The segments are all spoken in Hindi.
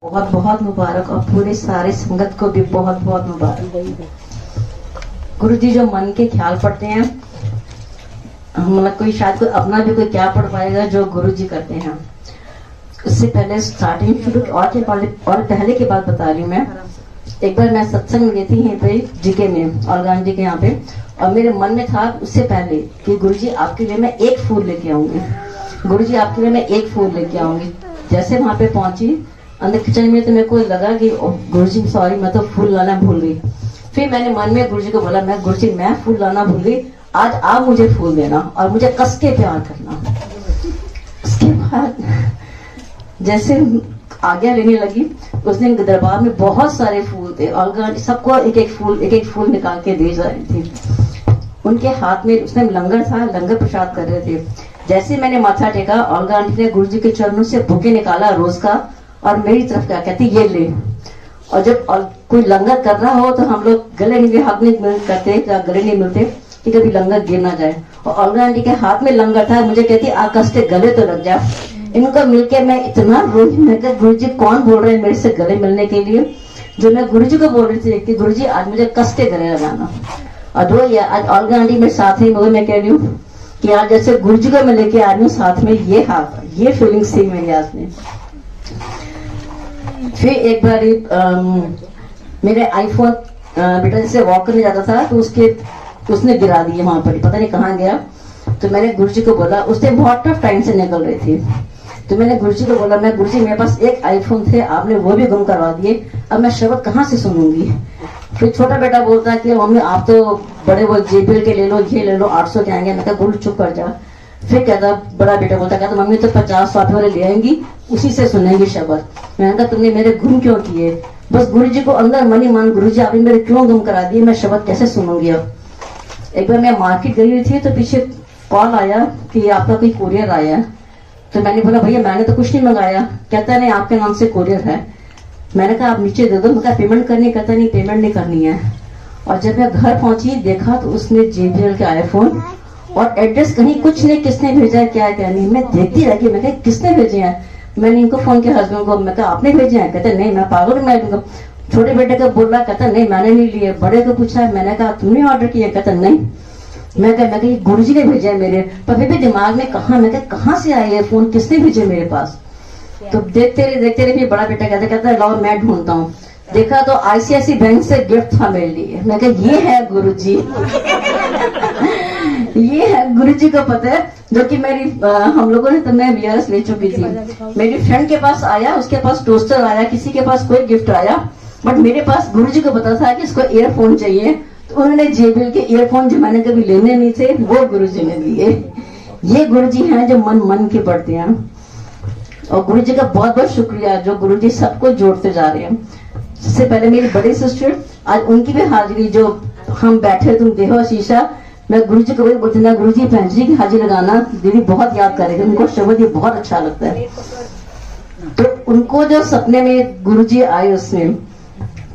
बहुत बहुत मुबारक और पूरे सारे संगत को भी बहुत बहुत मुबारक। गुरु जी जो मन के ख्याल पढ़ते हैं, मतलब कोई शायद कोई अपना भी कोई क्या पढ़ पाएगा जो गुरु जी करते हैं। उससे पहले स्टार्टिंग शुरू और पहले की बात बता रही हूँ मैं। एक बार मैं सत्संग में गई थी यहीं पे जीके में, औरगान जी के यहाँ पे, और मेरे मन में था उससे पहले कि गुरु जी आपके लिए मैं एक फूल लेके आऊंगी, गुरु जी आपके लिए मैं एक फूल लेके आऊंगी। जैसे वहां पे पहुंची अंदर किचन में तो मेरे को लगा कि गुरु जी सॉरी मैं तो फूल लाना भूल गई। फिर मैंने मन में गुरु जी को बोला, मैं गुरु जी मैं फूल लाना भूल गई, आज आप मुझे फूल देना और मुझे कस के प्यार करना। उसके बाद जैसे आज्ञा लेने लगी, उस दिन दरबार में बहुत सारे फूल थे और सबको एक एक फूल निकाल के दे जा रही थी। उनके हाथ में उसने लंगर था, लंगर प्रसाद कर रहे थे। जैसे मैंने माथा टेका, औरगा आंटी ने गुरु जी के चरणों से बुके निकाला रोज का और मेरी तरफ क्या कहती ये ले। और जब कोई लंगर कर रहा हो तो हम लोग गले नहीं हाथ नहीं करते, गले नहीं मिलते कि कभी लंगर गिर ना जाए। और औरगा आंटी के हाथ में लंगर था, मुझे कहती आकाश के गले तो लग जाए। इनको मिलके मैं इतना रोई, मैं कहा गुरु जी कौन बोल रहे हैं मेरे से गले मिलने के लिए, जो मैं गुरु जी को बोल रही थी कि गुरु जी आज मुझे कस के गले लगाना। और वो ये आज औरगा आंटी मेरे साथ ही, मगर मैं कह रही हूँ कि आज जैसे गुरु जी को मैं लेके आ रही हूँ साथ में, ये हाथ ये फीलिंग्स थी मेरी आज में। फिर एक बार मेरे आईफोन बेटा जैसे वॉक करने जाता था तो उसने गिरा दिया वहां पर, पता नहीं कहाँ गया। तो मैंने गुरु जी को बोला, उसने बहुत टफ टाइम से निकल रही थी, तो मैंने गुरु जी को बोला, मैं गुरु जी मेरे पास एक आईफोन थे, आपने वो भी गुम करवा दिए, अब मैं शब्द कहाँ से सुनूंगी। फिर छोटा बेटा बोलता है कि मम्मी आप तो बड़े वो JBL के ले लो, ये ले लो, 800 के आएंगे। मैं कहा गुरु चुप कर जा। फिर कहता बड़ा बेटा बोलता, कहता मम्मी तो 50-100 वाले ले आएंगी, उसी से सुनेंगी शब्द। मैंने कहा तुमने मेरे गुम क्यों किए, बस गुरु जी को अंदर मनी मान, गुरु जी आपने मेरे क्यों गुम करा दिए, मैं शब्द कैसे सुनूंगी। अब एक बार मैं मार्केट गई हुई थी तो पीछे कॉल आया कि आपका कोई कोरियर आया है। तो मैंने बोला भैया मैंने तो कुछ नहीं मंगाया। कहता नहीं आपके नाम से कोरियर है। मैंने कहा आप नीचे दे दो। मैं कहा पेमेंट करनी, कहता नहीं पेमेंट नहीं करनी है। और जब मैं घर पहुंची देखा तो उसने JBL के आईफोन और एड्रेस कहीं कुछ नहीं, किसने भेजा है क्या नहीं। मैं देखती रह गई, मैं कहा किसने भेजे हैं। मैंने इनको फोन किया हस्बैंड को, मैं कहा आपने भेजे हैं। कहते नहीं मैं पागल, मैं छोटे बेटे को बोल रहा, कहता नहीं मैंने नहीं लिए। बड़े को पूछा, मैंने कहा तुमने ऑर्डर किया, कहता नहीं। मैं कहा गुरु जी ने भेजा है मेरे, पर फिर भी दिमाग में कहा, मैं कहा से आए ये फोन, किसने भेजे मेरे पास। तो देखते रहे फिर बड़ा बेटा कहता है लाओ मैं ढूंढता हूँ। देखा तो ICICI बैंक से गिफ्ट था मेरे लिए। मैं कहा ये है गुरु जी ये है गुरु जी को पता है, जो कि मेरी हम लोगों ने तो मैं VRS ले चुकी थी। मेरी फ्रेंड के पास आया, उसके पास टोस्टर आया, किसी के पास कोई गिफ्ट आया, बट मेरे पास गुरु जी को पता था कि इसको ईयरफोन चाहिए। तो उन्होंने JBL के ईयरफोन जो मैंने कभी लेने नहीं थे वो गुरु जी ने दिए। ये गुरु जी हैं जो मन मन के पढ़ते हैं। और गुरु जी का बहुत बहुत शुक्रिया जो गुरु जी सबको जोड़ते जा रहे हैं। इससे पहले मेरी बड़ी सिस्टर, आज उनकी भी हाजिरी, जो हम बैठे तुम देहो शीशा, मैं गुरु जी को भी बोलती ना गुरु जी बहन जी की हाजिरी लगाना, दीदी बहुत याद करेगी, उनको शब्द ये बहुत अच्छा लगता है। तो उनको जो सपने में गुरु जी आए, उसमें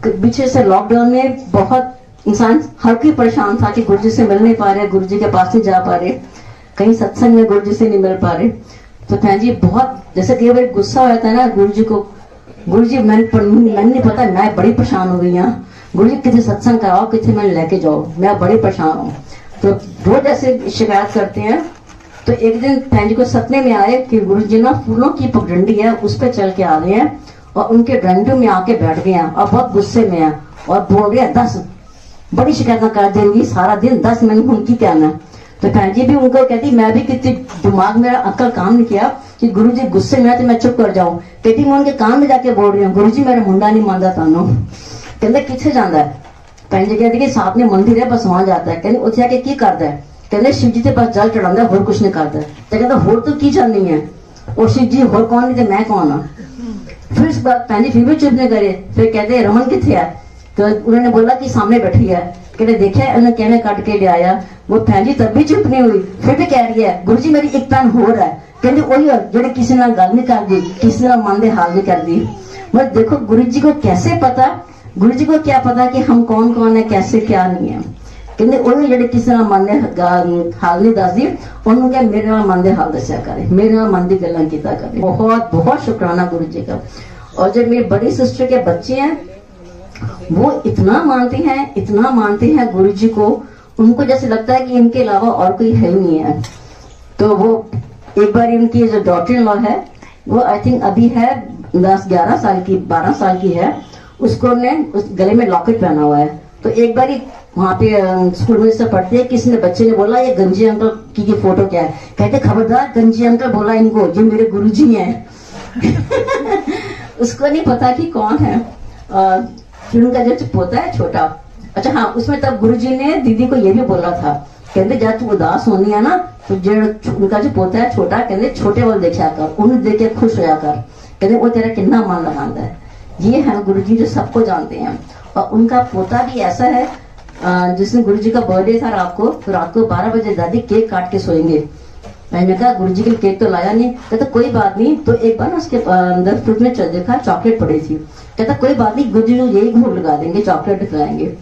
पीछे से लॉकडाउन में बहुत इंसान हर कोई परेशान था कि गुरु जी से मिल नहीं पा रहे, गुरु जी के पास नहीं जा पा रहे, कहीं सत्संग में गुरु जी से नहीं मिल पा रहे। तो बहन जी बहुत जैसे कई बार गुस्सा हो जाता है ना गुरु जी को, गुरु जी मैंने नहीं पता, मैं बड़ी परेशान हो गई हूँ, गुरु जी किसी सत्संग कराओ, किसी मैंने लेके जाओ, मैं बड़ी परेशान हूँ। तो रोज ऐसे शिकायत करते हैं। तो एक दिन बहन जी को सपने में आए कि गुरु जी ना फूलों की पगडंडी है उस पर चल के आ रहे हैं और उनके डंडों में आके बैठ गए हैं और बहुत गुस्से में है और बोल रहे हैं 10 बड़ी शिकायत कर देंगी सारा दिन, 10 मिनट उनकी क्या ना। तो बहन जी भी उनको कहती, मैं भी कितनी दिमाग में अक्ल काम नहीं किया कि गुरु जी गुस्से में है तो मैं चुप कर जाऊं। कहती मैं उनके कान में जाके बोल रही हूँ गुरु जी मेरा मुंडा नहीं मानता तानू। कहते किथे जाता है। बहन जी कहती कि साथ में मंदिर है बस वहां जाता है। कहते उसे आके की करता है। कहते शिव जी के पास जल चढ़ाता है, होर कुछ नहीं करता। तो कहता होर तो की चलनी है, और शिव जी होर कौन नहीं तो मैं कौन हाँ। फिर इस बात बहन जी फिर भी चुप नहीं करे। फिर कहते रमन किथे है। तो उन्होंने बोला कि सामने बैठी है। कहते देखा उन्हें कहने काट के ले आया। वो बहन जी तब भी चुप नहीं हुई, फिर भी कह रही है गुरु जी मेरी एक पैन हो रहा है। कहते वही जो किसी ने गल नहीं कर दी, किसी ने मन दे हाल नहीं कर दी। मतलब देखो गुरु जी को कैसे पता, गुरु जी को क्या पता कि हम कौन कौन है, कैसे क्या नहीं है। कहते ਉਹਨੂੰ ਜਿਹੜੇ ਕਿਸੇ ਨਾਲ ਮਨ ਦੇ ਹਾਲ ਨਹੀਂ ਦੱਸਦੀ, ਉਹਨੂੰ ਕਹੇ ਮੇਰੇ ਨਾਲ ਮਨ ਦੇ ਹਾਲ ਦੱਸਿਆ ਕਰੇ, ਮੇਰੇ ਨਾਲ ਮਨ ਦੀ ਗੱਲਾਂ ਕੀਤਾ ਕਰੇ। बहुत बहुत शुक्राना गुरु जी का। और जब मेरी बड़ी सिस्टर के बच्चे हैं, वो इतना मानते हैं गुरु जी को, उनको जैसे लगता है कि इनके अलावा और कोई है ही नहीं है। तो वो एक बार इनकी जो डॉटर इन लॉ है, वो आई थिंक अभी है 10-11 साल की, 12 साल की है, उसको ने उस गले में लॉकेट पहना हुआ है। तो एक बार वहां पे स्कूल में से पढ़ते हैं, किसी ने बच्चे ने बोला ये गंजी अंकल की फोटो क्या है, कहते खबरदार गंजी अंकल बोला इनको, ये मेरे गुरुजी हैं। उसको नहीं पता कि कौन है। फिर उनका जो पोता है छोटा, अच्छा हाँ, उसमें तब गुरुजी ने दीदी को ये भी बोला था, कहते जब तू उदास होनी है ना, तो उनका जो पोता है छोटा, कहते छोटे वाल देखा कर, उन्हें देख के खुश होया कर, कहते वो तेरा कितना मन लगाता है। ये है गुरुजी जो सबको जानते हैं। और उनका पोता भी ऐसा है, जिसने गुरुजी का बर्थडे था रात को 12 बजे दादी केक काट के सोएंगे। मैंने कहा गुरुजी के केक तो लाया नहीं, कहता कोई बात नहीं। तो एक बार ना उसके अंदर फ्रिज में देखा चॉकलेट पड़ी थी, कहता कोई बात नहीं, गुरुजी को यही भोग लगा देंगे, चॉकलेट खिलाएंगे।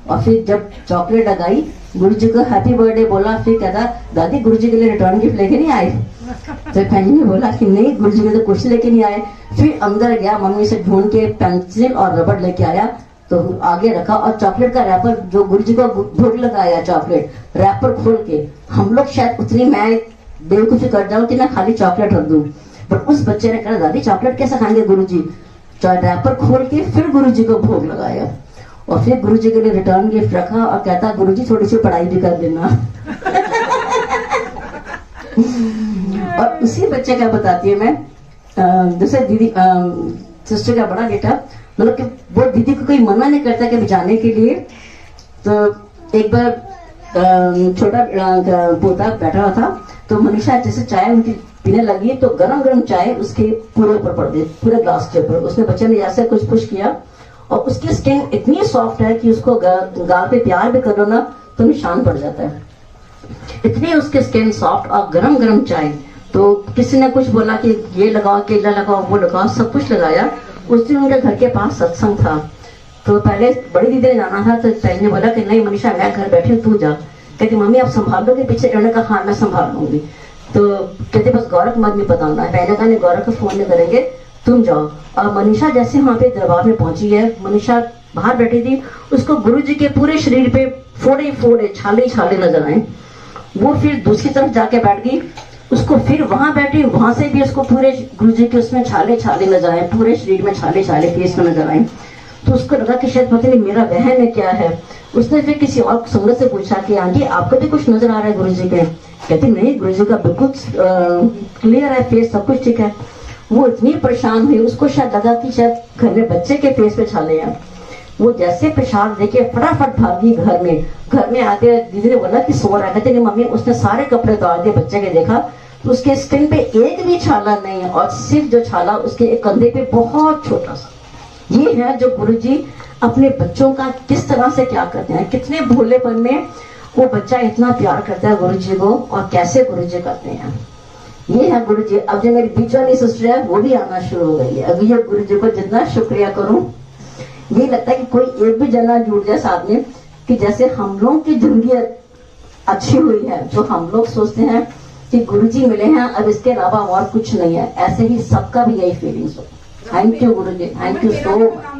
और फिर जब चॉकलेट लगाई, गुरुजी को हैप्पी बर्थडे बोला, फिर कहता दादी गुरुजी के लिए रिटर्न गिफ्ट लेके नहीं आए? तो बहन ने बोला कि नहीं, गुरुजी ने तो कुछ लेके नहीं आए। फिर अंदर गया, मम्मी से ढूंढ के पेंसिल और रबड़ लेके आया, तो आगे रखा, और चॉकलेट का रैपर जो गुरुजी को भोग लगाया, चॉकलेट रैपर खोल के, हम लोग शायद उतनी मैं बेवकूफी कर जाऊं कि ना खाली चॉकलेट रख दूं, पर उस बच्चे ने कहा दादी चॉकलेट कैसे खाएंगे गुरुजी, रैपर खोल के फिर गुरुजी को भोग लगाया। और फिर गुरुजी के लिए रिटर्न गिफ्ट रखा, और कहता गुरुजी थोड़ी सी पढ़ाई भी कर देना। और उसी बच्चे का बताती है मैं, जैसे दीदी सिस्टर का बड़ा बेटा, मतलब कि वो दीदी को कोई मना नहीं करता कि जाने के लिए। तो एक बार छोटा पोता बैठा हुआ था, तो मनीषा जैसे चाय उनकी पीने लगी, तो गरम चाय उसके पूरे ऊपर पड़ गई, पूरे ग्लास के ऊपर। उसने बच्चे ने जैसे कुछ पुश किया, और उसकी स्किन इतनी सॉफ्ट है कि उसको गाल पे प्यार भी करो ना तो निशान पड़ जाता है, इतनी उसकी स्किन सॉफ्ट। और गरम चाय, तो किसी ने कुछ बोला कि ये लगाओ, केला लगाओ, वो लगाओ, सब कुछ लगाया। उस दिन उनके घर के पास सत्संग था, तो पहले बड़ी दीदी ने जाना था, तो पहले ने बोला कि नहीं मनीषा मैं घर बैठी हूँ, तू जा। कहती मम्मी आप संभाल लोगे पीछे? उन्होंने कहा हाँ मैं संभाल लूंगी। तो कहते बस गौरव को मत नहीं बताना है। मैंने कहा नहीं गौरव को फोन नहीं करेंगे, तुम जाओ। और मनीषा जैसे वहां पे दरबार में पहुंची है, मनीषा बाहर बैठी थी, उसको गुरुजी के पूरे शरीर पे फोड़े छाले नजर आए। वो फिर दूसरी तरफ जाके बैठ गई, उसको फिर वहां बैठी, वहां से भी उसको पूरे गुरुजी के उसमें छाले नजर आए, पूरे शरीर में छाले फेस में नजर आए। तो उसको लगा कि शायद पता नहीं मेरा बहन है क्या है। उसने फिर किसी और संगत से पूछा कि आंटी आपको भी कुछ नजर आ रहा है गुरुजी के? कहती नहीं गुरुजी का बिल्कुल क्लियर है फेस, सब कुछ ठीक है। वो इतनी परेशान हुई, उसको शायद लगा कि शायद घर में बच्चे के फेस पे छाले हैं। वो जैसे प्रसाद देके फटाफट भागी घर में आते दीदी ने बोला कि सो रहा है। कहते नहीं मम्मी, उसने सारे कपड़े उतार दिए, बच्चे के देखा तो उसके स्किन पे एक भी छाला नहीं, और सिर्फ जो छाला उसके एक कंधे पे बहुत छोटा सा। ये है जो गुरुजी अपने बच्चों का किस तरह से क्या करते हैं, कितने भोलेपन में वो बच्चा इतना प्यार करता है गुरुजी को, और कैसे गुरुजी करते हैं। ये है गुरुजी। अब जो मेरी बीच वाली सिस्टर है वो भी आना शुरू हो गई है। अभी ये गुरुजी को जितना शुक्रिया करूं, ये लगता है कि कोई एक भी जना जुड़ जाए साथ में, कि जैसे हम लोगों की जिंदगी अच्छी हुई है, जो हम लोग सोचते हैं कि गुरुजी मिले हैं अब इसके अलावा और कुछ नहीं है, ऐसे ही सबका भी यही फीलिंग्स हो। Thank you Guruji, thank you so much.